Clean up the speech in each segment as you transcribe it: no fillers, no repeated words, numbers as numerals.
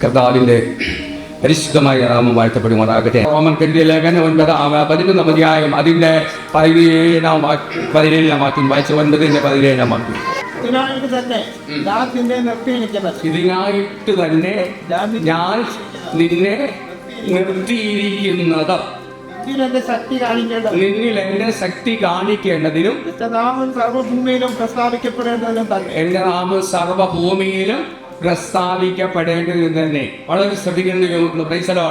കർത്താവിൻ്റെ പരിശുദ്ധമായ നാമം വാഴ്ത്തപ്പെടുമാറാകട്ടെ. റോമൻ കെട്ടിയ ലേഖനം 11 അധ്യായം അതിൻ്റെ 17-ാം വാക്യം വായിച്ച് 9-ന്റെ 17-ാം വാക്യം. ഇതിനായിട്ട് തന്നെ ഞാൻ നിന്നെ നിർത്തിയിരിക്കുന്നത് നിന്നിൽ എന്റെ ശക്തി കാണിക്കേണ്ടതിനും സർവഭൂമിയിലും പ്രസ്താവിക്കപ്പെടേണ്ടതിനും തന്നെ എന്റെ നാമം സർവഭൂമിയിലും പ്രസ്താവിക്കപ്പെടേണ്ടതിന് തന്നെ. വളരെ ശ്രദ്ധിക്കുന്ന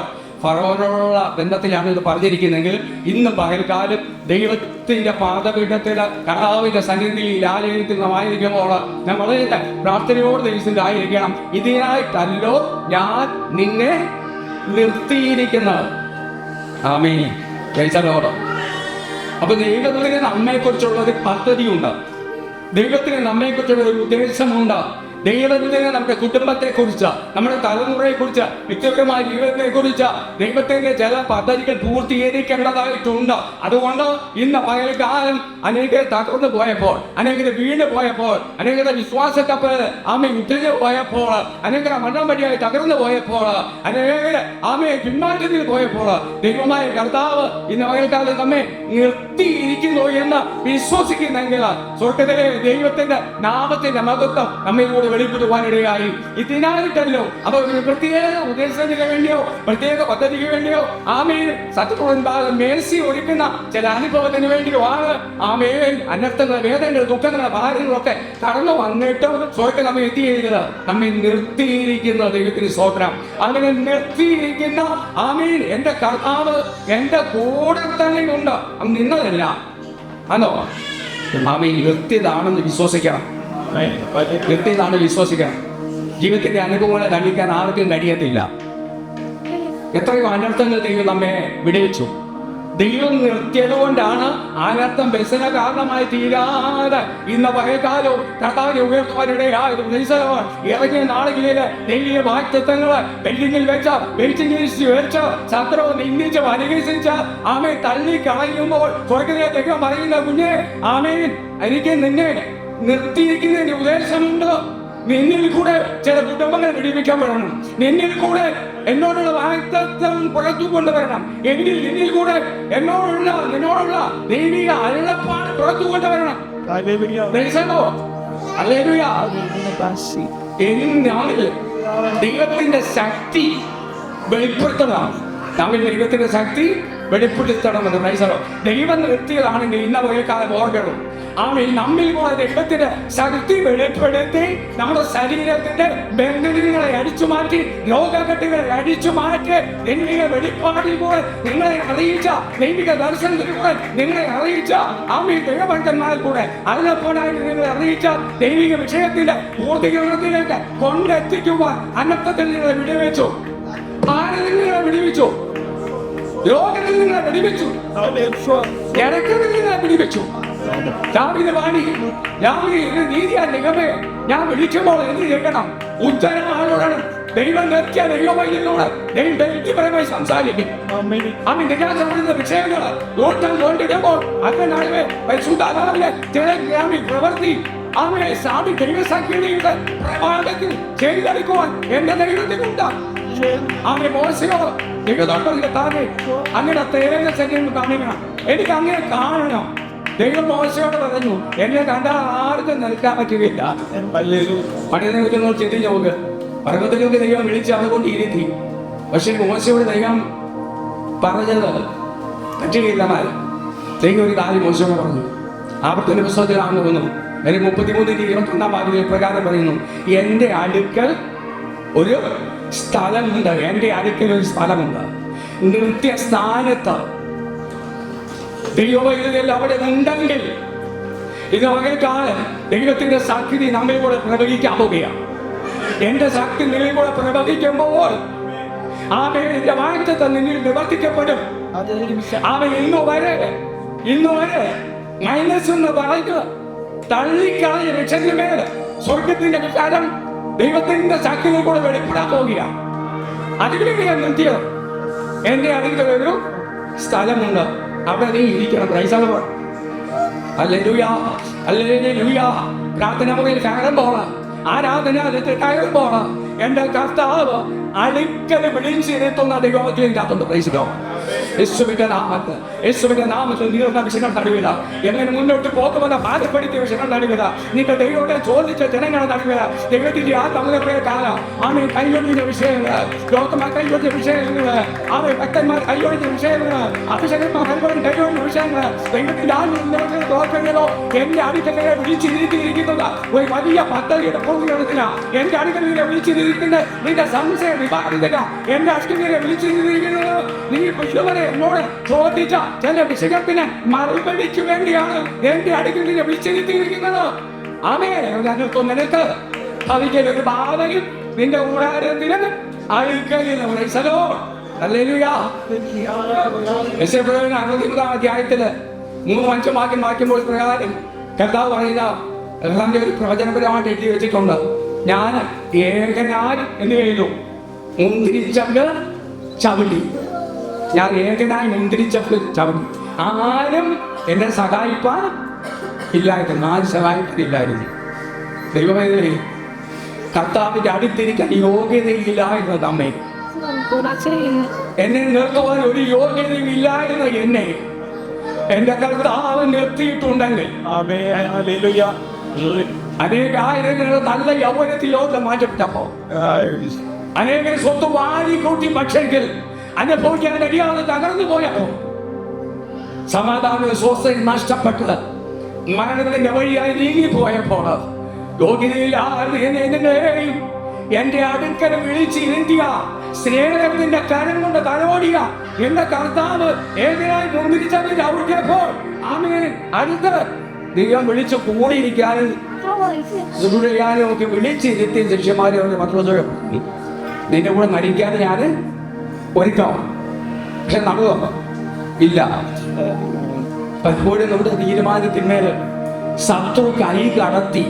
ഫറവോനോടുള്ള ബന്ധത്തിലാണ് ഇത് പറഞ്ഞിരിക്കുന്നെങ്കിൽ ഇന്ന് പകൽക്കാലം ദൈവത്തിന്റെ പാദപീഠത്തിൽ കർത്താവിന്റെ സന്നിധിയിൽ ആലയിക്കുന്നതായിരിക്കുമ്പോൾ ഞാൻ വളരെ പ്രാർത്ഥനയോട് ദൈവത്തിലായിരിക്കണം. ഇതിനായിട്ടല്ലോ ഞാൻ നിന്നെ നിർത്തിയിരിക്കുന്നത്. ആമേൻ. അപ്പൊ ദൈവത്തിന് നമ്മെക്കുറിച്ചുള്ള ഒരു പദ്ധതിയുണ്ട്, ദൈവത്തിന് നമ്മെക്കുറിച്ചുള്ള ഒരു ഉദ്ദേശമുണ്ട്. ദൈവത്തിന് നമ്മുടെ കുടുംബത്തെക്കുറിച്ച്, നമ്മുടെ തലമുറയെക്കുറിച്ച്, വ്യക്തിപരമായ ജീവിതത്തെക്കുറിച്ച് ദൈവത്തിന്റെ ചില പദ്ധതികൾ പൂർത്തീകരിക്കേണ്ടതായിട്ടുണ്ട്. അതുകൊണ്ട് ഇന്ന് പകൽക്കാലം അനേകരെ തകർന്നു പോയപ്പോൾ, അനേകരെ വീണ് പോയപ്പോൾ, അനേകരെ വിശ്വാസക്കപ്പൽ ഉറ്റഞ്ഞു പോയപ്പോൾ, അനേകരെ മണ്ണം വഴിയായി തകർന്നു പോയപ്പോൾ, അനേകരെ പിന്മാറ്റത്തിൽ പോയപ്പോൾ ദൈവമായ കർത്താവ് ഇന്ന് പകൽക്കാലം നമ്മെ നിർത്തിയിരിക്കുന്നു എന്ന് വിശ്വസിക്കുന്നെങ്കിൽ സ്വർഗ്ഗത്തിലെ ദൈവത്തിന്റെ നാമത്തിന്റെ മഹത്വം നമ്മിലൂടെ വെളിപ്പെടുവാനിടയായി. ഇതിനായിട്ടല്ലോ അപ്പോൾ ഒരു പ്രത്യേക ഉദ്ദേശത്തിന് വേണ്ടിയോ പ്രത്യേക പദ്ധതിക്ക് വേണ്ടിയോ മേൽസി ഒരുക്കുന്ന ചില അനുഭവത്തിന് വേണ്ടിയോ അനർത്ഥങ്ങൾ, വേദനകൾ, ദുഃഖങ്ങൾ, ഭാരങ്ങളൊക്കെ കടന്നു വന്നിട്ട് സ്വർഗ്ഗം നമ്മെ എത്തിയിരിക്കുന്നത്, നമ്മെ നിർത്തിയിരിക്കുന്ന ദൈവത്തിന് സ്തോത്രം. അങ്ങനെ നിർത്തിയിരിക്കുന്ന എന്റെ കർത്താവ് എന്റെ കൂടെ തന്നെ ഉണ്ട്. നിന്നതല്ല ആണോ? നിർത്തിയതാണെന്ന് വിശ്വസിക്കണം. നിർത്തിയതാണ് വിശ്വസിക്കണം. ജീവിതത്തിന്റെ അനുഭവങ്ങളെ കണ്ടിക്കാൻ ആർക്കും കഴിയത്തില്ല. എത്രയോ അനർത്ഥങ്ങൾ ദൈവം നമ്മെ വിടുവിച്ചു. ദൈവം നിർത്തിയത് കൊണ്ടാണ് അനർത്ഥം ബസ്സിന കാരണമായി തീരാതെ ഇന്ന് പകൽക്കാലവും കർത്താവിനെ ഉയർത്തുവാനിടയായത്. ഇറങ്ങിയ നാളുകളിൽ ദൈവീയ വാക്തത്വങ്ങള് ബിൽഡിങ്ങിൽ വെച്ച് വെച്ച് ശത്രുവ് നിന്ദിച്ച് പരിഹസിച്ച് തള്ളി കളയുമ്പോൾ സ്വർഗ്ഗത്തിലെ ദൈവം പറയുന്ന കുഞ്ഞെ എനിക്ക് നിന്നെ നിർത്തിയിരിക്കുന്നതിന്റെ ഉദ്ദേശമുണ്ട്. നിന്നിൽ കൂടെ ചില കുടുംബങ്ങൾ വിടിവിക്കപ്പെടണം. നിന്നിൽ കൂടെ എന്നോടുള്ള വാഗ്ദത്തം പുറത്തു കൊണ്ടുവരണം. നിന്നിൽ കൂടെ നിന്നോടുള്ള ദൈവിക അരുളപ്പാട് പുറത്തു കൊണ്ടുവരണം. ദൈവത്തിന്റെ ശക്തി വെളിപ്പെടുത്തണം. നമ്മൾ ദൈവത്തിന്റെ ശക്തി വെളിപ്പെടുത്തണമെന്ന് ദൈവം നിർത്തിയതാണെങ്കിൽ ഇന്ന പകൽക്കാലം ഓർക്കണം. നമ്മിൽ കൂടെ ദൈവത്തിന്റെ ശക്തി വെളിപ്പെടുത്തി നമ്മുടെ ശരീരത്തിന്റെ ബന്ധനങ്ങളെ അടിച്ചു മാറ്റി, രോഗകെട്ടുകളെ അടിച്ചു മാറ്റി, ദൈവിക വെളിപ്പാടിൽ കൂടെ നിങ്ങളെ അറിയിച്ച, ദൈവിക ദർശനത്തിലൂടെ നിങ്ങളെ അറിയിച്ച ദൈവഭക്തന്മാരിൽ കൂടെ അതിനെപ്പോഴായിട്ട് നിങ്ങളെ അറിയിച്ച ദൈവിക വിഷയത്തിന്റെ പൂർത്തീകരണത്തിലേക്ക് കൊണ്ടെത്തിക്കുവാൻ അനർത്ഥത്തിൽ നിങ്ങളെ വിടുവിച്ചു. നിങ്ങളെ വിടുവിച്ചു, രോഗത്തിൽ നിങ്ങളെ വെടിവെച്ചു, ഇടയ്ക്കതിൽ നിങ്ങളെ പിടിവെച്ചു. ഞാൻ വിളിക്കുമ്പോൾ എന്ത് ചെയ്യണം? ഉത്തരം ആളോടാണ്. ദൈവം നിർത്തിയ ദൈവവൈദ്യനോട് ദൈവം വ്യക്തിപരമായി സംസാരിക്കും. വിഷയങ്ങൾ കൊണ്ടിടുമ്പോൾ അതിനാളെ പ്രവർത്തി സ്വാമി ദൈവസംഖ്യയുടെ പ്രഭാതത്തിൽ ചെയ്തെടുക്കുവാൻ എന്റെ ദൈവത്തിനുണ്ട്. മോശയോട് അങ്ങനെ തേങ്ങ ശരീരം കാണിക്കണം. എനിക്ക് അങ്ങനെ കാണണം. ദൈവം മോശയോട് പറഞ്ഞു, എന്നെ കണ്ടാൽ ആർക്കും നിൽക്കാൻ പറ്റുകയില്ല. പണിയെന്ന് ചിന്തിച്ച് നോക്ക്. പർവ്വതത്തിലേക്ക് ദൈവം വിളിച്ച് അതുകൊണ്ട് ഇരുത്തി. പക്ഷെ മോശയോട് ദൈവം പറഞ്ഞത് പറ്റുകയില്ല. ദൈവം ഒരു കാര്യം മോശയോട് പറഞ്ഞു. ആവർത്തന പുസ്തകത്തിലാണെന്ന് തോന്നുന്നു 33:21 പ്രകാരം പറയുന്നു, എന്റെ അടുക്കൽ ഒരു സ്ഥലമുണ്ട്. എന്റെ അടുക്കൽ ഒരു സ്ഥലമുണ്ട്. നിർത്തിയ സ്ഥാനത്ത് ദൈവവൈദ്യൻ അവിടെ ഉണ്ടെങ്കിൽ ഇത് പകൽക്കാലം ദൈവത്തിന്റെ ശക്തി നമ്മെ കൂടെ പ്രവഹിക്കാൻ പോവുകയാണ്. എന്റെ ശക്തി നിന്നെ കൂടെ പ്രവഹിക്കുമ്പോൾ എന്റെ വാഗ്ദത്തം നിന്നിൽ നിവർത്തിക്കപ്പെടും. ഇന്നു വരെ മൈനസ് എന്ന് പറയുക തള്ളിക്കളയ രക്ഷകമേൽ സ്വർഗത്തിന്റെ വിചാരം ദൈവത്തിന്റെ ശക്തിയെ കൂടെ വെളിപ്പെടാൻ പോവുകയാണ്. അതിലേക്ക് ഞാൻ നിർത്തിയത്. എന്റെ അടുക്കൽ ഒരു സ്ഥലമുണ്ട്, അവിടെ നീ ഇരിക്കണം. പ്രാർത്ഥന മുറിയിൽ കയറുമ്പോൾ ആരാധന കയറുമ്പോൾ എന്റെ കർത്താവ് അടുക്കൽ വിളിച്ചിരുത്തുന്ന ദൈവത്തിലേക്ക് അകത്തുണ്ട്. Praise the Lord. യേശുവിന്റെ നാമത്തിൽ നീറുന്ന വിഷയങ്ങൾ നടുവില്ല. എങ്ങനെ മുന്നോട്ട് പോകുമെന്ന് ബാധപ്പെടുത്തിയ വിഷയങ്ങൾ നടുവില്ല. നിങ്ങൾ ദൈവത്തെ ചോദിച്ച ജനങ്ങൾ നടുവില്ല. ദൈവത്തിന്റെ ആ തമിഴെ കാലം ആമേ കൈയൊഴിഞ്ഞ വിഷയങ്ങൾ, ലോകന്മാർ കൈയൊഴിഞ്ഞ വിഷയങ്ങൾ, ആമേ ഭക്തന്മാർ കൈയൊഴിഞ്ഞ വിഷയങ്ങൾ, അഭിഷേകന്മാർ കൈയൊഴിഞ്ഞ വിഷയങ്ങൾ, ദൈവത്തിന്റെ ആ തോൽക്കുന്നതോ എന്റെ അടുക്കലെ വിളിച്ചിരിക്കുന്നത് ഒരു വലിയ പദ്ധതിയുടെ പൂർണ്ണ എന്റെ അടുക്കലെ വിളിച്ചിരിക്കുന്ന നിന്റെ സംശയ വിഭാഗത്തില്ല. എന്റെ അടുക്കലെ വിളിച്ചിരിക്കുന്നത് നീ ഇതുവരെ എന്നോട് ചോദിച്ച ചില വിഷയത്തിന് മറുപടിക്ക് വേണ്ടിയാണ് എന്റെ അടുക്കലെ വിളിച്ചിരിക്കുന്നത്. ആമേ നിനക്ക് അതിൽ ഒരു ഭാവനയും നിന്റെ ഊഴാരത്തിലും അടുക്കലിലും അധ്യായത്തില് 3-5 വാക്യം വായിക്കുമ്പോൾ പ്രകാരം കർത്താവ് പറയുന്ന ഒരു പ്രവചനപരമായിട്ട് എഴുതി വെച്ചിട്ടുണ്ട്. ഞാൻ ഏകനായി എന്ന് എഴുതും, മുന്തിരിച്ചവര് ചവിട്ടി. ഞാൻ ഏകനായി മുന്തിരിച്ചവര് ചവിട്ടി. ആരും എന്നെ സഹായിപ്പാൻ ഇല്ലായിരുന്നു. ആരും സഹായിക്കാനില്ലായിരുന്നു. ദൈവമേ, കർത്താവിന്റെ അടുത്തിരിക്കാൻ യോഗ്യതയില്ലായിരുന്നു നമ്മെ. എന്നെ നിർത്തുവാൻ ഒരു യോഗ്യതയും ഇല്ലായിരുന്നു. എന്നെ എന്റെ കർത്താവ് നിർത്തിയിട്ടുണ്ടെങ്കിൽ അനേകായിരങ്ങൾ നല്ല യൗവനത്തിലോട്ട് മാറ്റപ്പെട്ടപ്പോ അനേക സ്വത്ത് വാരിക്കൂട്ടി പക്ഷെങ്കിൽ അനുഭവിക്കാൻ കഴിയാതെ തകർന്നു പോയപ്പോ സമാധാന സ്വസ്ഥയും നഷ്ടപ്പെട്ടത് മരണത്തിന്റെ വഴിയായി നീങ്ങിപ്പോയപ്പോൾ യോഗ്യതയിലാരെയും എന്റെ അടുക്കൽ വിളിച്ചിരുത്തിയ സ്നേഹത്തിന്റെ കരം കൊണ്ട് തലോടിയ എന്റെ കർത്താവ് ഏകനായി മുന്തിരിച്ചവർ അവിടെയപ്പോൾ ആമേൻ അടുത്ത് ദൈവം വിളിച്ച് കൂടിയിരിക്കാനും ഒക്കെ വിളിച്ചിരുത്തിയ ശിഷ്യന്മാരെ മക്കളെ നിന്റെ കൂടെ മരിക്കാൻ ഞാൻ ഒരുക്കാം. പക്ഷെ നടന്നോ ഇല്ല. പലപ്പോഴും നമ്മുടെ തീരുമാനത്തിന്മേൽ ശത്രു കൈ കടത്തി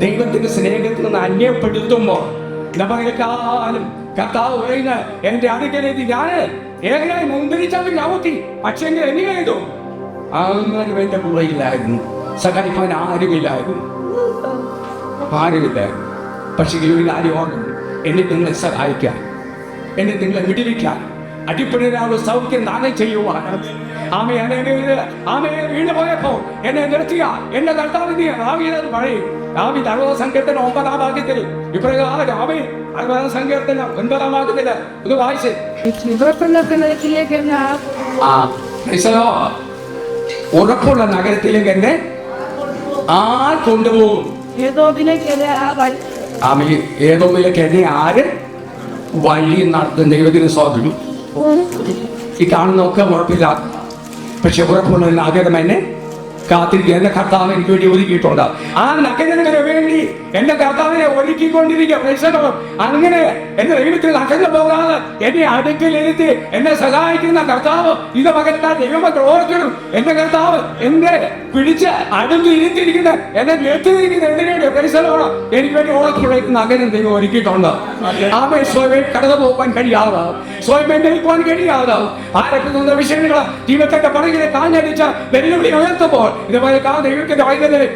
ദൈവത്തിന്റെ സ്നേഹത്തിൽ നിന്ന് അന്യപ്പെടുത്തുമ്പോൾ കാലം കർത്താവ് പറയുന്ന എന്റെ അടുക്കലേക്ക് ഞാൻ ഏകനായി മുന്തിരിച്ചവൻ ചവിട്ടി. പക്ഷെ എന്നെ ചെയ്തു ആരും എന്റെ കൂടെയില്ലായിരുന്നു. സഹായിക്കാൻ ആരുമില്ലായിരുന്നു. പക്ഷെ ആരും ഓർക്കുന്നു എന്നെ നിങ്ങളെ സഹായിക്കാൻ, എന്നെ നിങ്ങളെ വിടിവിക്കാൻ, അടിപ്പണിയാനുള്ള സൗഖ്യം ദാനം ചെയ്യുവാൻ. ആമയെ വീണ് പോയപ്പോ എന്നെ നിർത്തിയ എന്റെ കർത്താവിന്റെ ആവിയത് പറയും. ആവി 60 സങ്കീർത്തനം 9-ാം വാക്യത്തിൽ ഇപ്രകാരം ആമേ 60-ാം സങ്കീർത്തനം 9-ാം വാക്യത്തില് ഇത് വായിച്ച് ഉറപ്പുള്ള നഗരത്തിലേക്ക് എന്നെ കൊണ്ടുപോകും. ഏതോമിലേക്ക് എന്നെ ആര് വഴി നടത്തും. ദൈവത്തിന് സ്വാതന്ത്ര്യം. ഈ കാണുന്നൊക്കെ ഉറപ്പില്ല. പക്ഷെ ഉറപ്പുള്ള നഗരം എന്നെ കാത്തിരിക്കുക. എന്റെ കർത്താവ് എനിക്ക് വേണ്ടി ഒരുക്കിയിട്ടുണ്ട്. ആ നഗരത്തിന് വേണ്ടി എന്റെ കർത്താവിനെ ഒരുക്കിക്കൊണ്ടിരിക്കുക. അങ്ങനെ എന്റെ ദൈവത്തിൽ നഗരം പോകാതെ എന്നെ അടുക്കലെടുത്ത് എന്നെ സഹായിക്കുന്ന കർത്താവ് ഇത് പകർത്താൻ ദൈവമക്കൾ ഓർക്കണം. എന്റെ കർത്താവ് എന്നെ പിടിച്ച് അടുത്ത് ഇരുത്തിയിരിക്കുന്ന എന്നെ നിർത്തിയിരിക്കുന്ന എന്തിനാണ് പരിസരമാണ് എനിക്ക് വേണ്ടി ഓർക്കുള്ള നഗരം ദൈവം ഒരുക്കിയിട്ടുണ്ട്. ആമേ സ്വയം കടന്നു പോകാൻ കഴിയാതെ, സ്വയം എണ്ണയിക്കാൻ കഴിയാതെ ആരൊക്കെ വിഷയങ്ങൾ ജീവിതത്തിന്റെ പുറകിലെ കാഞ്ഞടിച്ച വെല്ലുവിളി ഉയർത്തുമ്പോൾ ഇതുപോലെ ദൈവത്തിന്റെ വൈദ്യുതി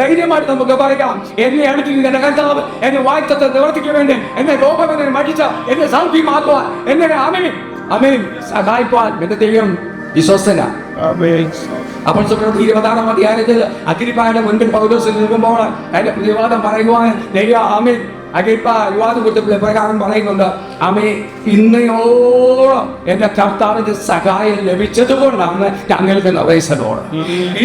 ധൈര്യമായിട്ട് നമുക്ക് പറയാം. എന്നെ അടുത്തിരിക്കുന്ന എന്റെ കർത്താവ് എന്നെ വായ്ത്തത്തെ നിവർത്തിക്ക് വേണ്ടി എന്നെ ലോകമെന്നെ മടിച്ച എന്നെ സൗഖ്യമാക്കുവാൻ എന്നെ അമേൻ സഹായിക്കുവാൻ എന്റെ ദൈവം വിശ്വസ്തന. അപ്പോൾ 20-ാം അധ്യായത്തിൽ അഗ്രിപ്പായുടെ മുൻപിൽ പൗലോസ് നിൽക്കുമ്പോൾ അതിന്റെ പ്രതിവാദം പറയുവാൻ ദൈവം ആമേൻ അഗ്രിപ്പ യുവാദ കൂട്ടത്തിലെ പ്രകാരം പറയുന്നുണ്ട്. ആമേ ഇന്നയോളം എന്റെ കർത്താവിന്റെ സഹായം ലഭിച്ചതുകൊണ്ടാണ് ഞങ്ങൾക്ക് നവേശനോട്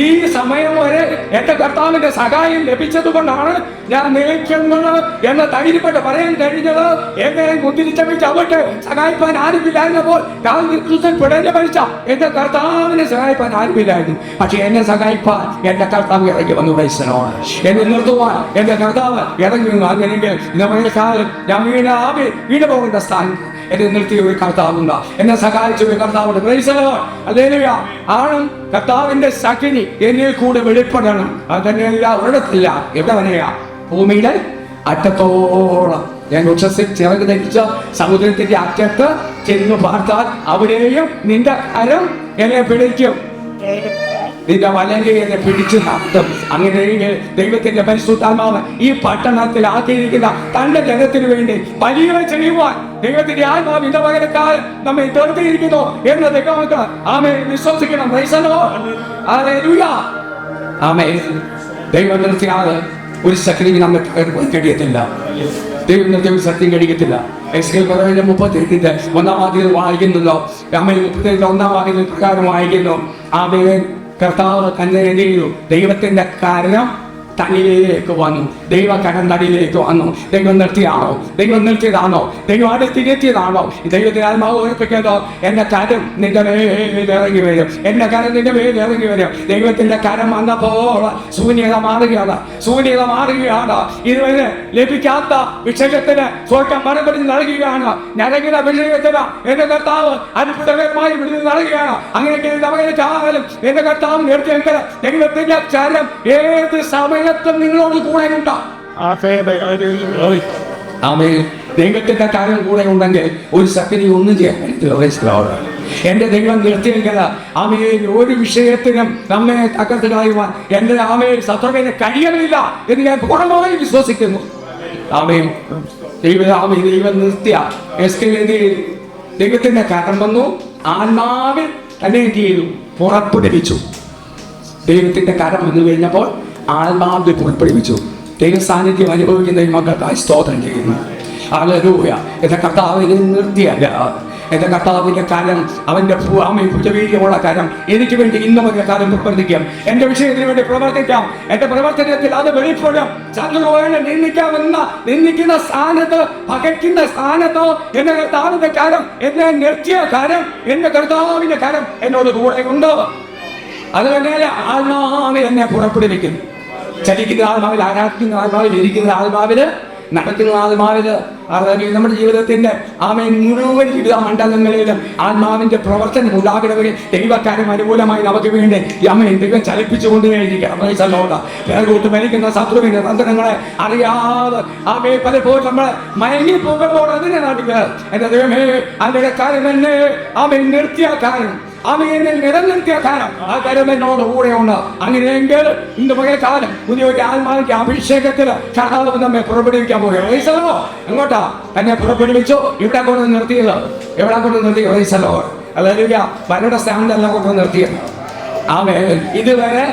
ഈ സമയം വരെ എന്റെ കർത്താവിന്റെ സഹായം ലഭിച്ചത് കൊണ്ടാണ് ഞാൻ നിൽക്കുന്നത് എന്ന് ധൈര്യപ്പെട്ട് പറയാൻ കഴിഞ്ഞത്. എങ്ങനെ മുന്തിരിച്ചവൻ ചവിട്ട് സഹായിപ്പാൻ ആരുമില്ലായിരുന്നപ്പോൾ പിടഞ്ഞു മരിച്ച എന്റെ കർത്താവിനെ സഹായിപ്പാൻ ആരുമില്ലായിരുന്നു. പക്ഷെ എന്നെ സഹായിപ്പാൻ എന്റെ കർത്താവ് ഇറങ്ങി വന്നു. വൈസനോട് എന്നെ നിർത്തുവാൻ എന്റെ കർത്താവ് ഇറങ്ങി വന്നു. അങ്ങനെയെങ്കിൽ കാലം ഞാൻ വീട് പോകേണ്ട സ്ഥാനം എന്നെ നിർത്തിയ ഒരു കർത്താവുണ്ട്. എന്നെ സഹായിച്ച ഒരു കർത്താവുണ്ട്. ആണ് കർത്താവിന്റെ സഖിനി എന്നിൽ കൂടെ വെളിപ്പെടണം. അത് തന്നെയല്ല ഒരിടത്തില്ല എവിടെ തന്നെയാ ഭൂമിയുടെ അറ്റത്തോളം ഞാൻ ഉച്ചസിൽ ചിറക് ധരിച്ച സമുദ്രത്തിന്റെ അറ്റത്ത് ചെന്ന് പാർത്താൽ അവിടെയും നിന്റെ കരം എന്നെ പിടിക്കും. നിന്റെ വലങ്കയെ പിടിച്ചു നടത്തും. അങ്ങനെ ദൈവത്തിന്റെ പരിശുദ്ധാത്മാവ് ഈ പട്ടണത്തിൽ ആക്കിയിരിക്കുന്ന തന്റെ ജനത്തിന് വേണ്ടി വലിയ ചെയ്യുവാൻ ദൈവത്തിന്റെ ആത്മാവ് ഇന്ന പകരക്കാൽ നമ്മെ തീർത്തിയിരിക്കുന്നു എന്ന് ദൈവമക്കൾ ആമേൻ വിശ്വസിക്കണം. ആമേൻ. ദൈവം നിർത്തിയാൽ ഒരു ശക്തിക്ക് നമ്മെ കഴിയത്തില്ല. ദൈവം നിർത്തിയ ഒരു സത്യം കഴിയത്തില്ല. എസ്കേൽ 37 1-ാം വാക്യത്തിൽ വായിക്കുന്നല്ലോ. ആമേൻ 37 വാക്യത്തിൽ പ്രകാരം വായിക്കുന്നു. ആമേൻ. കർത്താവ് തന്നെ എന്ത് ചെയ്തു? ദൈവത്തിന്റെ കാരണം തന്നിലേക്ക് വന്നു. ദൈവകരം തന്നിലേക്ക് വന്നു. ദൈവം നിർത്തിയാണോ? ദൈവം നിർത്തിയതാണോ? ദൈവം അടുത്തിരുത്തിയതാണോ? ദൈവത്തിന്റെ ആത്മാവ് ഓർപ്പിക്കേണ്ടോ? എന്റെ കരം നിന്റെ മേൽ ഇറങ്ങി വരും. എന്റെ കരം നിന്റെ മേൽ ഇറങ്ങി വരും. ദൈവത്തിന്റെ കരം വന്നപ്പോൾ ശൂന്യത മാറുകയാണ്. ശൂന്യത മാറുകയാണ്. ഇതുവരെ ലഭിക്കാത്ത വിഷയത്തിന് സ്വർഗം മറുപടി നൽകുകയാണ്. ഞരകിന വിഷയത്തിന് എന്റെ കർത്താവ് അത്ഭുതകരമായി വിടുതൽ നൽകുകയാണ്. അങ്ങനെ കാലം എന്റെ കർത്താവ് നിർത്തിയെങ്കിൽ ദൈവത്തിന്റെ കരം ഏത് സമയം നിങ്ങളോട് കൂടെ ഉണ്ടാവും. ദൈവത്തിന്റെ കാര്യം കൂടെ ഉണ്ടെങ്കിൽ ഒരു ശക്തി ഒന്നും ചെയ്യാൻ പറ്റില്ല. എന്റെ ദൈവം നിർത്തിയെങ്കിൽ ആമേൻ ഒരു വിഷയത്തിനും നമ്മെ തകർത്ത് കളയുവാൻ എന്റെ ആമേൻ ശത്രുവിനെ കഴിയണില്ല എന്ന് ഞാൻ പൂർണ്ണമായി വിശ്വസിക്കുന്നു. ആമേൻ. ദൈവം നിർത്തിയ ദൈവത്തിന്റെ കാര്യം വന്നു. ആത്മാവിൽ തന്നെ എന്ത് ചെയ്തു? പുറപ്പെടുവിച്ചു. ദൈവത്തിന്റെ കാര്യം വന്നു കഴിഞ്ഞപ്പോൾ ആത്മാവിൽ പുറപ്പെടുവിച്ചു. ദൈവ സാന്നിധ്യം അനുഭവിക്കുന്ന മക്കൾക്കായി സ്തോത്രം ചെയ്യുന്നു. ഹല്ലേലൂയ. എന്റെ കർത്താവിനെ നിർത്തിയല്ല. എന്റെ കർത്താവിന്റെ കാര്യം അവന്റെ കുറ്റവീര്യമുള്ള കാര്യം എനിക്ക് വേണ്ടി ഇന്നും ഒരു കാര്യം പ്രവർത്തിക്കാം. എന്റെ വിഷയത്തിന് വേണ്ടി പ്രവർത്തിക്കാം. എന്റെ പ്രവർത്തനത്തിൽ അത് വെളിപ്പെടും. ചന്ദ്രനെ നിന്ദിക്കുന്ന സ്ഥാനത്ത്, പകയ്ക്കുന്ന സ്ഥാനത്തോ എന്റെ കർത്താവിന്റെ കാര്യം, എന്നെ നിർത്തിയ കാര്യം, എന്റെ കർത്താവിന്റെ കാര്യം എന്നോട് കൂടെ ഉണ്ട്. അതുകൊണ്ട് ആത്മാവിൽ എന്നെ പുറപ്പെടുവിക്കുന്നു. ചലിക്കുന്ന ആത്മാവിൽ, ആരാധിക്കുന്ന ആത്മാവിൽ, ഇരിക്കുന്ന ആത്മാവില്, നടക്കുന്ന ആത്മാവില്, നമ്മുടെ ജീവിതത്തിന്റെ മുഴുവൻ ജീവിത മണ്ഡലങ്ങളിലും ആത്മാവിന്റെ പ്രവർത്തനം ഉണ്ടാകണമെങ്കിൽ ദൈവക്കാരും അനുകൂലമായി നമുക്ക് വേണ്ടി ദൈവം ചലിപ്പിച്ചുകൊണ്ടേയിരിക്കണം. കൂട്ട് മരിക്കുന്ന ശത്രുവിന്റെ തന്ത്രങ്ങളെ അറിയാതെ പലപ്പോഴും നമ്മളെ മയങ്ങി പോകുമ്പോൾ അതിനെ നാട്ടിൽ എന്റെ ദൈവമേ അതിന്റെ കാര്യം എന്നെ നിർത്തിയ കാര്യം, എന്നെ നിലനിർത്തിയ കാലം, ആ കാര്യം എന്നോട് കൂടെയുണ്ട്. അങ്ങനെയെങ്കിൽ ഇന്ന് പകൽ കാലം പുതിയ ആത്മാവിന്റെ അഭിഷേകത്തിൽ കർത്താവ് നമ്മെ പുറപ്പെടുവിക്കാൻ പോകുകയാണ്. എങ്ങോട്ടാ എന്നെ പുറപ്പെടുവിച്ചു? ഇവിടെ കൊണ്ട് നിർത്തിയത്, എവിടെ കൊണ്ട് നിർത്തിയത്? റൈസലോ അല്ലെങ്കിൽ പലരുടെ സ്ഥാനത്തല്ല കൊണ്ട് നിർത്തിയത്. ഇതുവരെ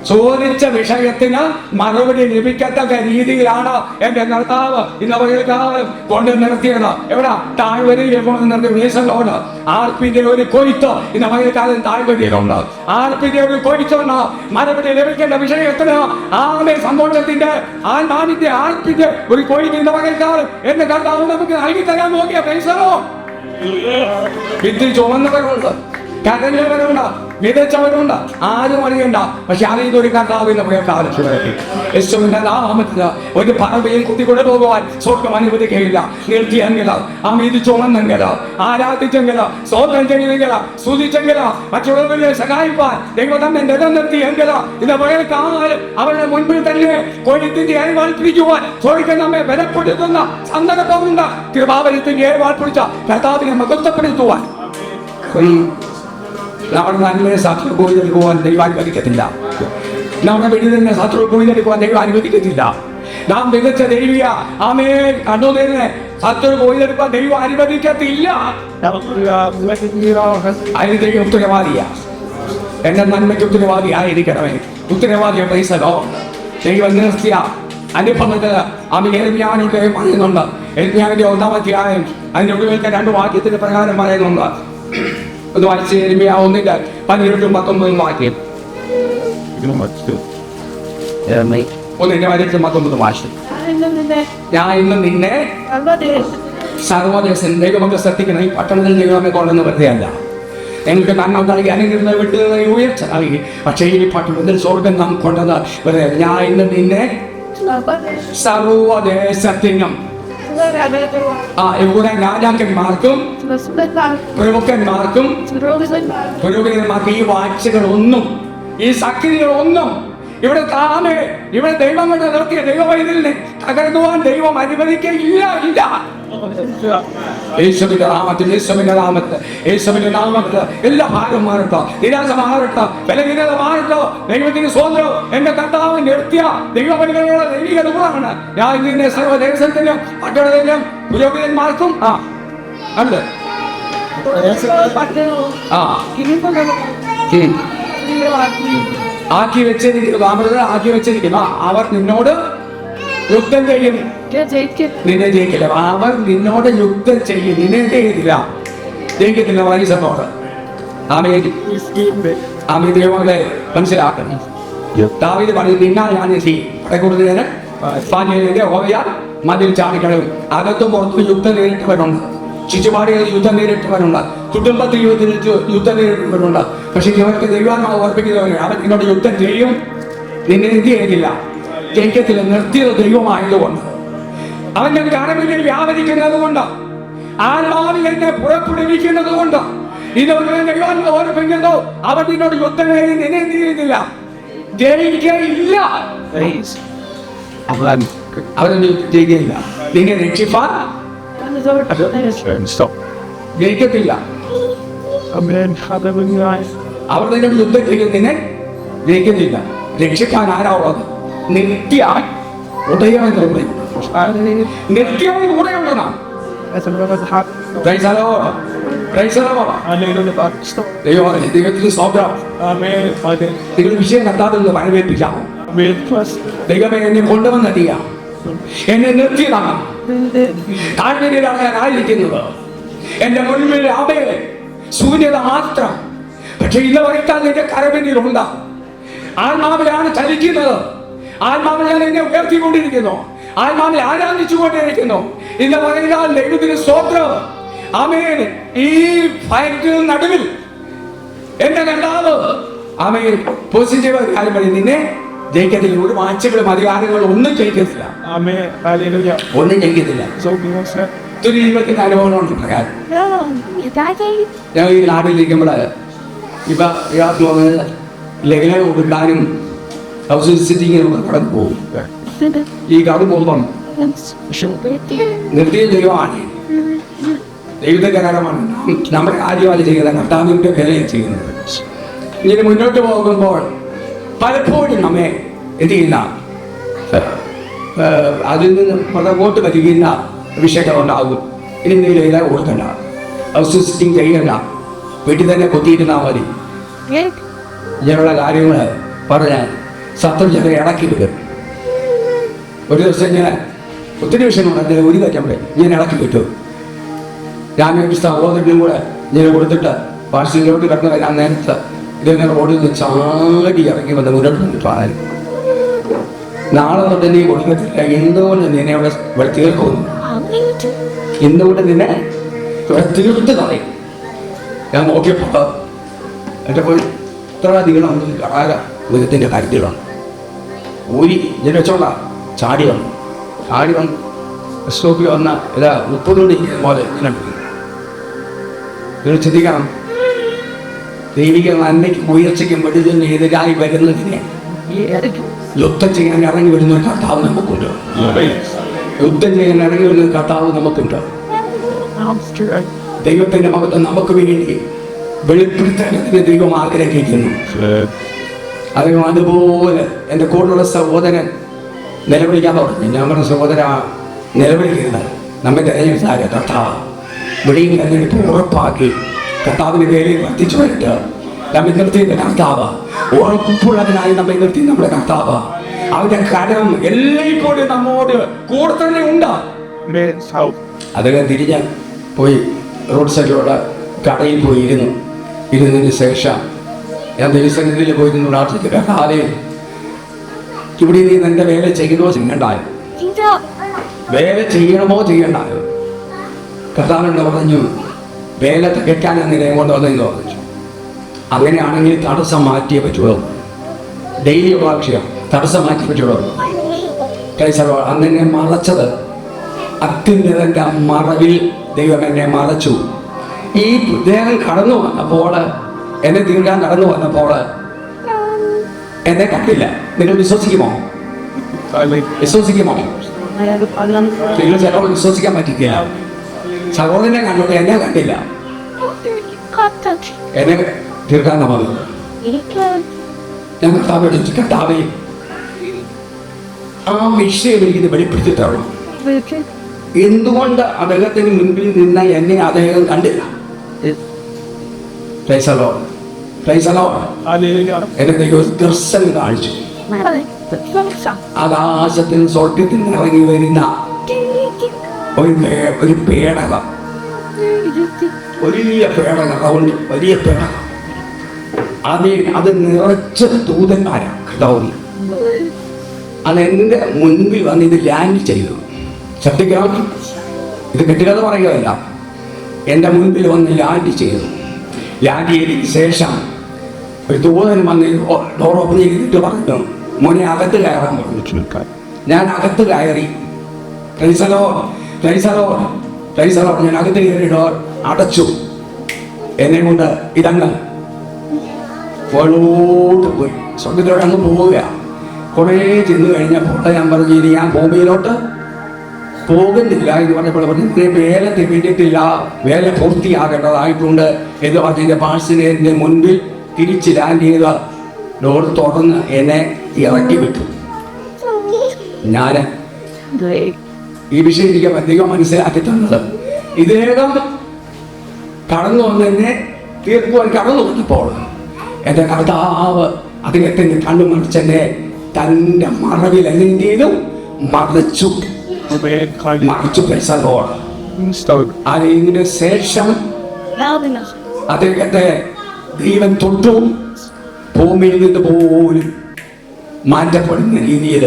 ചോദിച്ച വിഷയത്തിന് മറുപടി ലഭിക്കത്തക്ക രീതിയിലാണ് എന്റെ കർത്താവ് ഇന്ന് പകൽക്കാലം കൊണ്ട് നിർത്തിയത്. എവിടെ? താഴ്വരയിൽ കൊണ്ട് നിർത്തിയ വീസലോട് ആർപ്പിന്റെ ഒരു കൊയ്ത്ത് ഇന്ന് പകൽക്കാലം താഴ്വരയിലുണ്ട്. ആർപ്പിന്റെ ഒരു കൊയ്ത്തുണ്ട്. മറുപടി ലഭിക്കേണ്ട വിഷയത്തിന് സന്തോഷത്തിന്റെ ആത്മാവിന്റെ ആർപ്പിന്റെ ഒരു കൊയ്ത്ത് ഇന്ന് പകൽക്കാലം എന്റെ കർത്താവ് നമുക്ക് നൽകി തരാൻ നോക്കിയ പൈസലോ. വിത്ത് ചുമന്നവരുണ്ട്, കരഞ്ഞവരുണ്ട്, വിതച്ചവരുണ്ട്, ആരും അറിയണ്ട. പക്ഷെ അതിനൊരു കർത്താവിന്റെ കാലത്ത് യേശുവിന്റെ നാമത്തിൽ ഒരു പറമ്പയും കുത്തിക്കൊണ്ട് പോകുവാൻ സ്വർഗം അനുവദിക്കുകയില്ല. നിർത്തിയെങ്കിൽ ഇത് ചുമന്നെങ്കിൽ, ആരാധിച്ചെങ്കിൽ, സ്തോത്രം ചെയ്തെങ്കിൽ, സ്തുതിച്ചെങ്കിൽ, മറ്റുള്ളവരെ സഹായിപ്പാൻ ദൈവം തന്നെ നിലനിർത്തിയെങ്കിൽ ഇന്ന് പഴയ കാലം അവരുടെ മുൻപിൽ തന്നെ കൊയ്ത്തിന്റെ ഏർവാൾപ്പിക്കുവാൻ സ്വർഗം നമ്മെ ബലപ്പെടുത്തുന്ന സന്ദർഭമുണ്ട്. കൃപാവരത്തിന്റെ ഏർവാൾപ്പിടിച്ച കർത്താവിനെ മഹത്വപ്പെടുത്തുവാൻ നമ്മുടെ നന്മയെ ശത്രു പോയിലെടുക്കുവാൻ ദൈവം അനുവദിക്കത്തില്ല. നമ്മുടെ വീടിനെ ശത്രു പോയിലെടുക്കുവാൻ ദൈവം അനുവദിക്കത്തില്ല. നാം മികച്ച ദൈവിക കണ്ണുനീരിനെ ശത്രു പോയിലെടുക്കുവാൻ ദൈവം അനുവദിക്കത്തില്ല. അതിന് ദൈവം ഉത്തരവാദിയാ. എന്റെ നന്മയ്ക്ക് ഉത്തരവാദി ആയിരിക്കണമേ. ഉത്തരവാദിയ പൈസലോ ദൈവം നിർത്തിയ അനുഭവത്തിൽ യെരമ്യാവിനോട് പറയുന്നുണ്ട്. യെരമ്യാവിന്റെ 1-ാം അധ്യായം അതിന്റെ ഒടുവിലത്തെ 2 വാക്യത്തിന്റെ പ്രകാരം പറയുന്നുണ്ട്. ഒന്ന് വായിച്ച് യെരമ്യാ 1:12-19 വാക്യം. 1:19 വായിച്ചു. ഞാൻ ഇന്ന് നിന്നെ സർവദേശം ദൈവമൊക്കെ ശ്രദ്ധിക്കണം. ഈ പട്ടണത്തിൽ ദൈവമെ കൊണ്ടെന്ന് വെറുതെയല്ല. എനിക്ക് നന്മ നൽകി അനുഗ്രഹം വിട്ടു ഉയർച്ച നൽകി. പക്ഷേ ഈ പട്ടണത്തിൽ സ്വർഗം നാം കൊണ്ടത് വെറുതെ. ഞാൻ ഇന്ന് നിന്നെ സർവദേശത്തിനും ഇവിടെ രാജാക്കന്മാർക്കും പ്രമുഖന്മാർക്കും പുരോഹിതന്മാർക്കും ഈ വാഴ്ചകളൊന്നും, ഈ സക്രിയകളൊന്നും ഇവിടെ താമേ ഇവിടെ ദൈവം കൊണ്ട് നിർത്തിയ ദൈവവൈദ്യനെ തകർന്നുവാൻ ദൈവം അനുവദിക്കയില്ല. ഇല്ല. യേശുവിന്റെ നാമത്തിൽ, യേശുവിന്റെ നാമത്തിൽ, യേശുവിന്റെ നാമത്തിൽ എല്ലാ ഭാരം മാറട്ടോ, നിരാശ മാറട്ടോ, ബലഹീനത മാറട്ടോ. ദൈവത്തിന് സ്വന്തം എന്റെ കർത്താവ് നിർത്തിയ ദൈവപരിപാടികളുടെ ദൈവിക ദൂരമാണ്. ഞാൻ നിന്നെ സർവ്വദേശത്തിലും പട്ടണത്തിലും പുരോഹിതന്മാർക്കും അല്ല ആക്കി വെച്ചിരിക്കുന്നു. ആക്കി വെച്ചിരിക്കുന്നു. അവർ നിന്നോട് യുദ്ധം ചെയ്യും, നിന്നെ ജയിക്കില്ല. അവർ നിന്നോട് യുദ്ധം ചെയ്യും, നിന്നെ ജയിക്കത്തില്ല. വൈസമോട് ആമേ ദൈവങ്ങളെ മനസ്സിലാക്കണം. ദാവീദ് പറഞ്ഞു, നിന്നാൽ ഞാൻ കൂടുതൽ മതിൽ ചാടിക്കളയും. അകത്തും പുറത്തും യുദ്ധം നേരിട്ടവരുണ്ട്, ചുറ്റുപാടുകളിൽ യുദ്ധം നേരിട്ടവരുണ്ട്, കുടുംബത്തിൽ യുദ്ധം നേരിട്ടവരുണ്ട്. പക്ഷെ ഇവർക്ക് ദൈവാത്മാവ് ഓർപ്പിക്കുന്നവര് അവൻ നിന്നോട് യുദ്ധം ചെയ്യും, നിന്നെ എന്ത് ചെയ്യില്ല, ജയിക്കത്തില്ല. നിർത്തിയത് ദൈവമായതുകൊണ്ട്, അവന്റെ കരമിൽ വ്യാപരിക്കുന്നത് കൊണ്ട്, ആത്മാവിൽ എന്നെ പുറപ്പെടുവിക്കുന്നത് കൊണ്ട് ഇതൊക്കെ ദൈവാത്മാവ് ഓർപ്പിക്കുന്നു. അവൻ നിന്നോട് യുദ്ധം ചെയ്യും, നിന്നെ എന്ത് ചെയ്യുന്നില്ല, ജയിക്കയില്ല. അവരൊന്നും ജയിക്കില്ല. നിന്നെ രക്ഷിപ്പാൻ ജയിക്കത്തില്ല. അവർ നിന്നോട് യുദ്ധം ചെയ്യും, നിന്നെ ജയിക്കുന്നില്ല. രക്ഷിക്കാൻ ആരാ ഉള്ളത്? നിത്യാൻ ഉടയവൻ നിത്യവൻ കൂടെയുള്ളതാ. ദൈവത്തിന് സ്തോത്രം. നിങ്ങൾ വിഷയം കത്താതെന്ന് വരവേൽപ്പിക്കാം. ദൈവമേ, എന്നെ കൊണ്ടുവന്നെത്തിയ എന്നെ നിർത്തിയതാണ്. താഴ്വരയിലാണ് ഞാൻ ആയിരിക്കുന്നത്. എന്റെ മുൻപിൽ അവയെ ശൂന്യത മാത്രം. പക്ഷെ ഇന്ന് വരയ്ക്കാൻ എന്റെ കരമെന്നിലുണ്ട്. ആത്മാവിലാണ് ചലിക്കുന്നത്. ആത്മാവിൽ ഞാൻ എന്നെ ഉയർത്തിക്കൊണ്ടിരിക്കുന്നു. ആത്മാവിൽ ആരാധിച്ചുകൊണ്ടിരിക്കുന്നു. ഇന്ന് പറയുക ദൈവത്തിന് സ്തോത്രം. ആമേൻ. ഈ ഫയറ്റിന് നടുവിൽ എന്റെ കർത്താവ് ആമേൻ പോസിറ്റീവ് കാര്യം പറയും, നിന്നെ ജയിക്കത്തില്ല. ഒരു വാഴ്ചകളും അധികാരങ്ങളും ഒന്നും ജയിക്കത്തില്ല, ഒന്നും ജയിക്കത്തില്ല. ജീവിതത്തിന്റെ അനുഭവങ്ങളുണ്ട്. ഞാൻ ഈ നാട്ടിലിരിക്കുമ്പോൾ ഇപ്പൊ ലഹന കൊടുക്കാനും ഹൗസ് വിസിറ്റിങ്ങിനും കടന്നു പോകും. ഈ കടന്നു പോകുമ്പം നിർത്തിയ ദൈവമാണ്, ദൈവത്തിന്റെ കരമാണ് നമ്മുടെ കാര്യമാണ് ചെയ്യുന്നത്, കർത്താവിന്റെ വിലയും ചെയ്യുന്നത്. ഇങ്ങനെ മുന്നോട്ട് പോകുമ്പോൾ പലപ്പോഴും നമ്മെ എന്ത് ചെയ്യുന്ന അതിൽ നിന്ന് പുറകോട്ട് വരികയുന്ന വിഷയങ്ങൾ ഉണ്ടാകും. ഇനി നീ ഇല കൊടുക്കണ്ട, ഹൗസ് വിസിറ്റിംഗ് ചെയ്യണ്ട, വീട്ടിൽ തന്നെ കൊത്തിയിരുന്നാൽ മതി. ഇങ്ങനെയുള്ള കാര്യങ്ങൾ പറഞ്ഞാൽ സത്യം ചില ഇടക്കി വിടും. ഒരു ദിവസം ഞാൻ ഒത്തിരി വിഷയങ്ങളുണ്ട്, ഒരു കാര്യം ഞാൻ ഇളക്കി വിട്ടു. ഞാൻ സഹോദരനും കൂടെ ഞാൻ കൊടുത്തിട്ട് വാർഷികയിലോട്ട് കടന്നു വരാൻ നേരത്തെ ഇതെങ്ങനെ റോഡിൽ നിന്ന് ചാടി ഇറങ്ങി വന്ന് മുന്നോട്ട് പാടാൻ. നാളെ തൊട്ട് നീ കൊടുക്കത്തില്ല, എന്തുകൊണ്ട് നിന്നെ ഇവിടെ തീർക്കുന്നു, എന്തുകൊണ്ട് നിന്നെ ഇവിടെ തീർത്ത് കളയും. ഞാൻ നോക്കിയപ്പോൾ എൻ്റെ പോയി ഇത്ര അധികം കാല മൃഗത്തിൻ്റെ കാര്യത്തിലാണ്. ഊരി ഞാൻ വെച്ചോളാം, ചാടി വന്നു സ്റ്റോപ്പിൽ വന്ന ഇതാ 30 മണി പോലെ ഇങ്ങനെ ചിന്തിക്കണം. ദൈവിക നന്മയ്ക്കും ഉയർച്ചയ്ക്കും വെടിതിന് എതിരായി വരുന്നതിനെ യുദ്ധം ചെയ്യാൻ ഇറങ്ങി വരുന്ന ഒരു കർത്താവ് നമുക്കുണ്ട്. യുദ്ധം ചെയ്യാൻ ഇറങ്ങി വരുന്ന കർത്താവ് നമുക്കുണ്ട്. ദൈവത്തിന്റെ മഹത്വം നമുക്ക് വേണ്ടി വെളിപ്പെടുത്താൻ ദൈവം ആഗ്രഹിക്കുന്നു. അദ്ദേഹം അതുപോലെ എൻ്റെ കൂടെയുള്ള സഹോദരൻ നിലവിളിക്കാൻ പറഞ്ഞു. ഞാൻ പറഞ്ഞ സഹോദര, നിലവിളിക്കുന്നത് നമ്മെ തിരഞ്ഞെടുത്താൽ കർത്താവ് വെളിയും തിരഞ്ഞെടുപ്പ് ഉറപ്പാക്കി കർത്താവിന് വേലയിൽ വർദ്ധിച്ചു വരട്ട്. നമ്മെ നിർത്തിയ കർത്താവ് ഉറപ്പുള്ളതിനായി നമ്മെ നിർത്തി നമ്മുടെ കർത്താവ് അവന്റെ കരം എല്ലായ്പ്പോഴും നമ്മോട് കൂടെ തന്നെ ഉണ്ട്. അദ്ദേഹം തിരിഞ്ഞ് പോയി റോഡ് സൈഡിലുള്ള കടയിൽ പോയി ഇരുന്നതിന് ശേഷം ഞാൻ ദൈവസന്നിധിയിൽ പോയിരുന്നു പ്രാർത്ഥിക്കുക. കാലയിൽ ഇവിടെ നീ നിന്റെ വേല ചെയ്യണമോ ചെയ്യണ്ടായോ, വേല ചെയ്യണമോ ചെയ്യണ്ടായോ? കർത്താവിനോട് പറഞ്ഞു, വേല തികയ്ക്കാനാണ് നിലയം കൊണ്ട് വന്നതെന്ന് പറഞ്ഞു. അങ്ങനെയാണെങ്കിൽ തടസ്സം മാറ്റിയേ പറ്റുള്ളൂ. ഡെയിലി ഭാഷയം തടസ്സം മാറ്റി പറ്റുള്ളൂ. അന്നെന്നെ മറച്ചത് അത്യുന്നതന്റെ മറവിൽ ദൈവം എന്നെ മറച്ചു. ഈ ദേഹം കടന്നു വന്നപ്പോൾ, എന്നെ തീർക്കാൻ കടന്നു വന്നപ്പോൾ എന്നെ കണ്ടില്ല. നിങ്ങൾ വിശ്വസിക്കുമോ? വിശ്വസിക്കുമോ? നിങ്ങൾ ചിലപ്പോൾ വിശ്വസിക്കാൻ പറ്റില്ല. സഹോദരനെ കണ്ടോട്ടെ, എന്നെ കണ്ടില്ല. എന്നെ തീർക്കാൻ വന്നത് ഞാൻ കർത്താവ് കർത്താവേ ആ വിഷയം എനിക്കിത് വെളിപ്പെടുത്തി തരണം. എന്തുകൊണ്ട് അദ്ദേഹത്തിന് മുൻപിൽ നിന്ന എന്നെ അദ്ദേഹം കണ്ടില്ല? എന്നെ ദൈവം ദർശനം കാണിച്ചു. ആകാശത്തിൽ സ്വർഗത്തിൽ നിന്ന് ഇറങ്ങി വരുന്ന ഒരു പേടകം, വലിയ പേടകം, അതുകൊണ്ട് വലിയ പേടകം. അത് നിറച്ച് ദൂതന്മാരാണ്. കർത്താവ് അത് എൻ്റെ മുൻപിൽ വന്ന് ഇത് ലാൻഡ് ചെയ്തു. ശ്രദ്ധിക്കണം, ഇത് കെട്ടുകഥ പറയുകയല്ല. എൻ്റെ മുൻപിൽ വന്ന് ലാൻഡ് ചെയ്തു. ലാൻഡ് ചെയ്തതിന് ശേഷം ഒരു ദൂതൻ വന്ന് ഡോർ ഓപ്പൺ ചെയ്തിട്ട് പറഞ്ഞു, മോനെ അകത്ത് കയറാൻ പറഞ്ഞു. ഞാൻ അകത്ത് കയറി. ഞാൻ അകത്ത് കയറി ഡോർ അടച്ചു. എന്നെ കൊണ്ട് ഇതങ്ങ് മുകളിലോട്ട് പോയി, സ്വർഗത്തിലോട്ട് അങ്ങ് പോവുക. കുറേ ചെന്ന് കഴിഞ്ഞപ്പോൾ ഞാൻ പറഞ്ഞു, ഇനി ഞാൻ ഭൂമിയിലോട്ട് പോകുന്നില്ല എന്ന് പറഞ്ഞപ്പോൾ പറഞ്ഞു, വേല തിരിഞ്ഞിട്ടില്ല, വേല പൂർത്തിയാകേണ്ടതായിട്ടുണ്ട് എന്ന് പറഞ്ഞതിൻ്റെ പാഴ്സലിൻ്റെ മുൻപിൽ തിരിച്ച് ലാൻഡ് ചെയ്ത ഡോർ തുറന്ന് എന്നെ ഇറക്കി വിട്ടു. ഞാൻ ഈ വിഷയം എനിക്ക് അധികം മനസ്സിലാക്കി തന്നത്, ഇദ്ദേഹം കടന്നു വന്നെന്നെ തീർക്കുവാൻ കടന്നു വന്നപ്പോൾ എൻ്റെ കർത്താവ് അദ്ദേഹത്തിൻ്റെ കണ്ണു മറിച്ചെന്നെ തൻ്റെ മറവിൽ എന്ത് ചെയ്തു? മറിച്ചു. അതിന് ശേഷം അദ്ദേഹത്തെ ദൈവം തൊട്ടു. ഭൂമിയിൽ നിന്ന് പോലും മാറ്റപ്പെടുന്ന രീതിയിൽ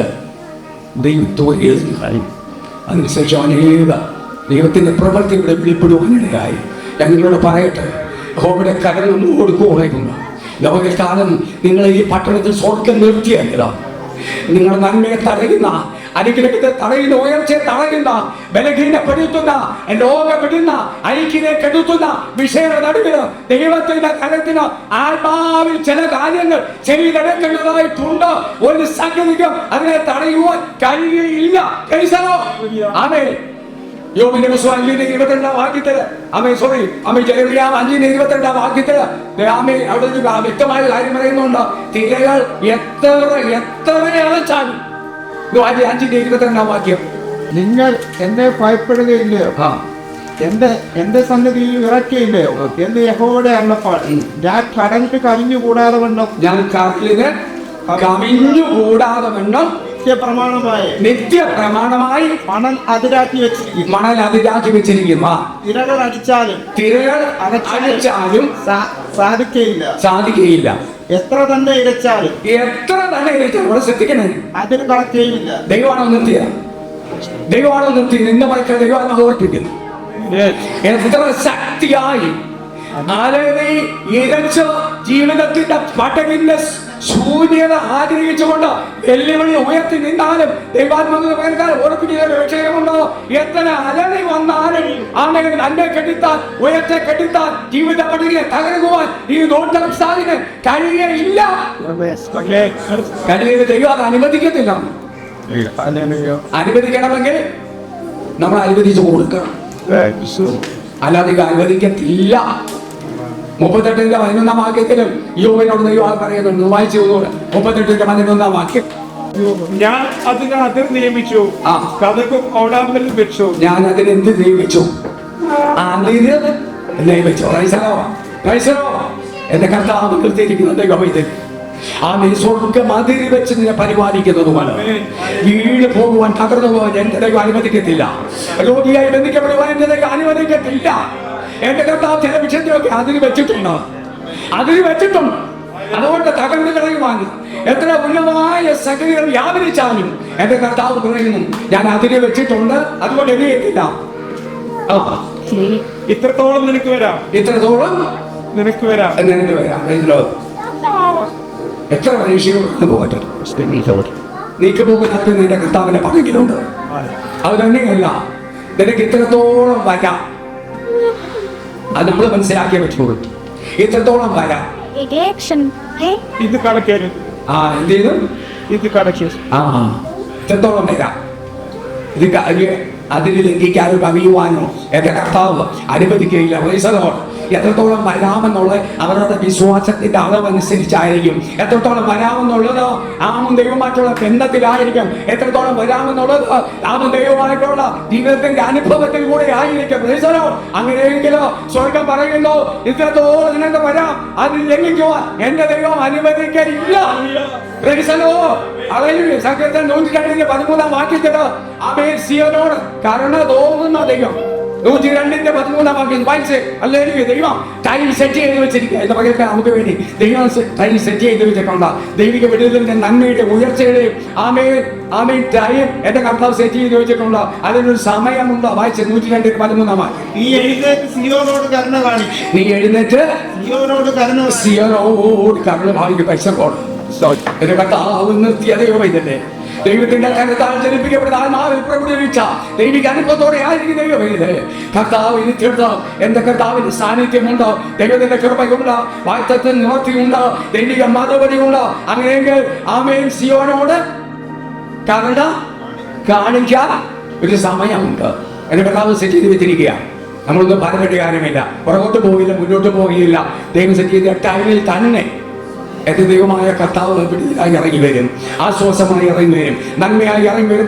ദൈവത്തോടെ അതിനുശേഷം അനേക ദൈവത്തിന്റെ പ്രവൃത്തികളെ വെളിപ്പെടുവാനിടയായി. ഞങ്ങളോട് പറയട്ടെ, യഹോവയുടെ കരങ്ങൾ കൊടുക്കുകയുണ്ട്. ലോകകാലം നിങ്ങൾ ഈ പട്ടണത്തിൽ സ്വർഗം നിർത്തിയല്ല. നിങ്ങൾ നന്മയെ തടയുന്ന, അനുഗ്രഹത്തെ തടയുന്ന, ഉയർച്ചയെ തടയുന്ന, ബലഹീനപ്പെടുത്തുന്ന, ലോകപ്പെടുന്ന, ഐക്യനെ കെടുത്തുന്ന വിഷയങ്ങളുടെ നടുവിൽ ദൈവത്തിന്റെ കരത്തിന് ആത്മാവിൽ ചില കാര്യങ്ങൾ ചെയ്തെടുക്കേണ്ടതായിട്ടുണ്ട്. ഒരു സംഗതിക്കും അതിനെ തടയുവാൻ കഴിയില്ല. ആമേൻ. യോബിന്റെ പുസ്തകം 5:22 വാക്യത്തില് ജെറമിയാ 5:22 വാക്യത്തില് അവിടെ വ്യക്തമായ കാര്യം പറയുന്നുണ്ട്. തിരകൾ എത്ര അലച്ചാലും 5:22 വാക്യം, നിങ്ങൾ എന്നെ ഭയപ്പെടുകയില്ലയോ, എന്റെ സന്നിധിയിൽ ഇറക്കിയില്ലയോ എന്ന് യഹോവയുടെ അരുളപ്പാട്. ഞാൻ കടലിന് കവിഞ്ഞുകൂടാതെ വണ്ണം, ഞാൻ കടലിന് കവിഞ്ഞുകൂടാതെ വണ്ണം നിത്യപ്രമാണമായി മണൽ അതിരാക്കി വെച്ചിരിക്കുന്നു. തിരകൾ അടിച്ചാലും സാധിക്കുകയില്ല. എത്ര തന്നെ ഇരച്ചാലും ശ്രദ്ധിക്കണേ, അതിന് കടക്കുകയില്ല. ദൈവമാണോ നിർത്തിയ? നിന്നെ മറക്കാൻ ദൈവമാണോ ഓർപ്പിക്കുന്നു? എത്ര ശക്തിയായി ഇരച്ച് ജീവിതത്തിന്റെ പടകിന്റെ ശൂന്യത ആഗ്രഹിച്ചുകൊണ്ട് വെല്ലുവിളി ഉയർത്തി നിന്നാലും വിഷയമുണ്ടോ? എത്ര അലറി വന്നാലും ആണെങ്കിൽ തന്നെ കെട്ടിത്താൻ, ഉയർത്തെ കെട്ടിത്താൻ, ജീവിത പടകിനെ തകർക്കുവാൻ ഈ നോട്ടം സാധിന് കഴിയയില്ല. കഴിയുന്ന ദൈവം അത് അനുവദിക്കത്തില്ല. അനുവദിക്കണമെങ്കിൽ നമ്മൾ അനുവദിച്ചു കൊടുക്കണം, അല്ലാതെ അനുവദിക്കത്തില്ല. 38:11 വാക്യത്തിലും യോബിനോട് ദൈവം പറയുന്നുണ്ട്. വായിച്ചു 38:11 വാക്യം. ഞാൻ അതിന് അതിർ നിയമിച്ചു, കഥകും ഓടാമ്പലും വെച്ചു. ഞാൻ അതിനെന്ത് നിയമിച്ചു? അതിര് നിയമിച്ചു. എന്റെ കർത്താവ് നിർത്തിയിരിക്കുന്നത് ഗവൈതൽ ആ സ്വർഗം അതിരി വെച്ച് നിന്നെ പരിപാലിക്കുന്നതുമാണ്. വീട് പോകുവാൻ, തകർന്നു പോകാൻ എന്റെ ദൈവം അനുവദിക്കത്തില്ല. രോഗിയായി ബന്ധിക്കപ്പെടുവാൻ എന്റെ ദൈവം അനുവദിക്കത്തില്ല. എന്റെ കർത്താവ് ചില വിഷയത്തിലൊക്കെ അതിന് വെച്ചിട്ടുണ്ട്. അതുകൊണ്ട് തകർന്നു കളയുവാൻ എത്ര ഉന്നതമായ സംഗതികൾ വ്യാപരിച്ചാലും എന്റെ കർത്താവ് പറയുന്നു, ഞാൻ അതിന് വെച്ചിട്ടുണ്ട്, അതുകൊണ്ട് എഴുതിയിട്ടില്ല. ഇത്രത്തോളം നിനക്ക് വരാം. എത്ര പരീക്ഷകൾ പോകട്ടെ, നീക്ക് പോകുന്നത് നിന്റെ കർത്താവിന്റെ പകയിലുണ്ട്. അത് തന്നെയല്ല, നിനക്ക് ഇത്രത്തോളം വരാം. അത് നമ്മൾ മനസ്സിലാക്കിയേ പറ്റുള്ളൂ. ഇത്രത്തോളം വരാം. ഇത് കണക്കേലും എന്ത് ചെയ്തു? ഇത് കടക്കി എത്രത്തോളം വരാം അതിൽ ലംഘിക്കാനോ കവിയുവാനോ എന്റെ കർത്താവ് അനുവദിക്കുകയില്ല. എത്രത്തോളം വരാമെന്നുള്ളത് അവരുടെ വിശ്വാസത്തിന്റെ അളവനുസരിച്ചായിരിക്കും. എത്രത്തോളം വരാമെന്നുള്ളത് ആമും ദൈവമായിട്ടുള്ള ബന്ധത്തിലായിരിക്കും. എത്രത്തോളം വരാമെന്നുള്ളത് ആമും ദൈവമായിട്ടുള്ള ജീവിതത്തിന്റെ അനുഭവത്തിൽ കൂടെ ആയിരിക്കും. അങ്ങനെയെങ്കിലോ സ്വർഗം പറയുന്നു, ഇത്രത്തോളം നിനക്ക് വരാം, അതിൽ ലംഘിക്കുവാൻ എന്റെ ദൈവം അനുവദിക്കില്ല. സങ്കീർത്തനം 102:13 വാക്യത്തില് ആമേൻ സിയോനോട് കരുണ തോന്നുന്ന ദൈവം. 102:13 വാക്യം വായിച്ച് അല്ലെങ്കിൽ ദൈവം ടൈം സെറ്റ് ചെയ്ത് വെച്ചിരിക്കുക എന്ന് പറയുക നമുക്ക് വേണ്ടി ദൈവം ടൈം സെറ്റ് ചെയ്ത് വെച്ചിട്ടുണ്ട്. ദൈവിക വിടുതലിന്റെ നന്മയുടെ ഉയർച്ചയുടെയും ആമേൻ ടൈം എന്റെ കർത്താവ് സെറ്റ് ചെയ്ത് വെച്ചിട്ടുണ്ട്. അതിനൊരു സമയമുണ്ട്. വായിച്ച് 102:13 വാക്യം. നീ എഴുന്നേറ്റ് സിയോനോട് കരുണ കാണിക്കും. പൈസക്കോട് എന്റെ കർത്താവ് നിർത്തിയ ദൈവം ഇതല്ലേ. ദൈവത്തിന്റെ കരുത്താൽ ജനിപ്പിക്കപ്പെട്ട ആത്മാവിൽ പ്രകടിപ്പിച്ച ദൈവിക അനുഭവത്തോടെ ആയിരിക്കും ദൈവം ഇത്. കർത്താവ് ഇരുത്തിയെടുത്ത് എന്റെ കർത്താവിന്റെ സാന്നിധ്യമുണ്ടോ, ദൈവത്തിന്റെ കൃപയുണ്ട്, വാഴ്ത്തത്തിന് നിവർത്തിയുണ്ട്, ദൈവിക മറുപടിയുണ്ട്. അങ്ങനെയെങ്കിൽ ആമേൻ സിയോനോട് കരുണ കാണിക്കാൻ ഒരു സമയമുണ്ട്. എന്റെ കർത്താവ് സെറ്റ് ചെയ്ത് വെച്ചിരിക്കുക. നമ്മളൊന്നും പറഞ്ഞിട്ട് കാര്യമില്ല. പുറകോട്ട് പോയില്ല, മുന്നോട്ട് പോവുകയില്ല. ദൈവം സെറ്റ് ചെയ്ത ടൈമിൽ തന്നെ എന്റെ ദൈവമായ കർത്താവ് പിടിയിലായി ഇറങ്ങി വരും, ആശ്വാസമായി ഇറങ്ങി വരും, നന്മയായി ഇറങ്ങി വരും.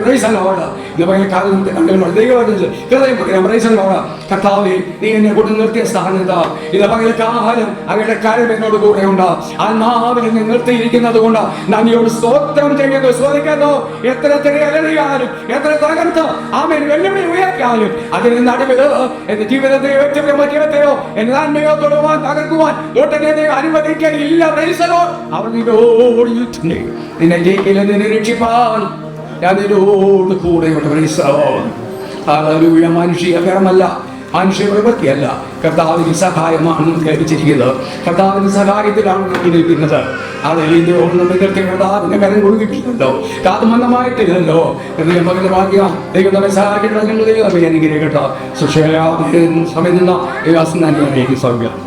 കർത്താവേ, നീ എന്നെ കൊണ്ട് നിർത്തിയ സ്ഥാനത്ത് ഇന്ന് പകൽക്കാലം അവരുടെ കാര്യം എന്നോട് കൂടെ ഉണ്ട്. ആത്മാവിൽ നിന്ന് നിർത്തിയിരിക്കുന്നത് കൊണ്ട് നന്ദിയോട് സ്തോത്രം ചെയ്യുന്നു. സ്തോത്രിക്കുന്നു. എത്ര തിരയറിയാലും എത്ര തകർത്ത് ആമേൻ വെല്ലുവിളി ഉയർത്തിയാലും അതിന് നടുവിൽ എന്റെ ജീവിതത്തെയോ വ്യക്തിപരമായ ജീവിതത്തെയോ എന്റെ നന്മയോ തൊടുവാൻ തകർക്കുവാൻ ഒട്ടനെ അനുവദിക്കലില്ല. അവർ നിന്നോട് നിന്നെ ജയിക്കില്ല, നിന്നെ രക്ഷിപ്പാൻ ഞാൻ നിന്നോട് കൂടെയുണ്ട്. മനുഷ്യ കർമ്മല്ല, മനുഷ്യ പ്രവൃത്തിയല്ല, കർത്താവിന്റെ സഹായമാണ് ലഭിച്ചിരിക്കുന്നത്. കർത്താവിന്റെ സഹായത്തിലാണ് നിൽക്കുന്നത്. അതിന്റെ കർത്താവിന്റെ കരം കൊടുക്കില്ലല്ലോ, കാതുമന്ദമായിട്ടില്ലല്ലോ. ഭാഗ്യം ദൈവം നമ്മെ സഹായിക്കണം. കേട്ടോ സുഷയ സമയം നിന്ന സൗകര്യം